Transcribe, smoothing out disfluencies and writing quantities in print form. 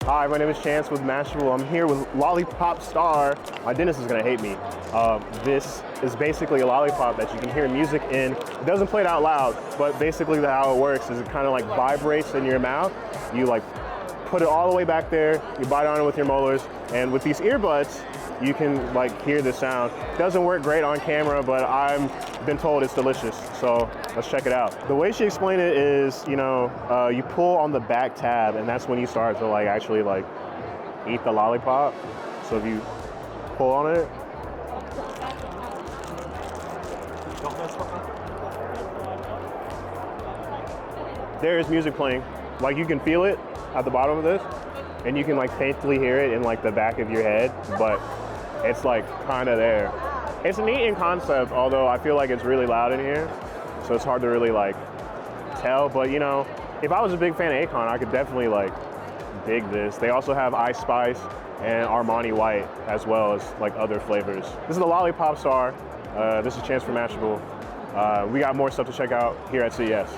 Hi, my name is Chance with Mashable. I'm here with Lollipop Star. My dentist is gonna hate me. This is basically a lollipop that you can hear music in. It doesn't play it out loud, but basically how it works is it kind of like vibrates in your mouth. You like put it all the way back there, you bite on it with your molars, and with these earbuds, you can like hear the sound. It doesn't work great on camera, but I've been told it's delicious, so let's check it out. The way she explained it is, you know, you pull on the back tab, and that's when you start to like actually like eat the lollipop. So if you pull on it, there is music playing. Like you can feel it at the bottom of this, and you can like faintly hear it in like the back of your head, but it's like kind of there. It's neat in concept, although I feel like it's really loud in here, so it's hard to really like tell. But you know, if I was a big fan of Akon, I could definitely like dig this. They also have Ice Spice and Armani White, as well as like other flavors. This is the Lollipop Star. This is Chance for Mashable. We got more stuff to check out here at CES.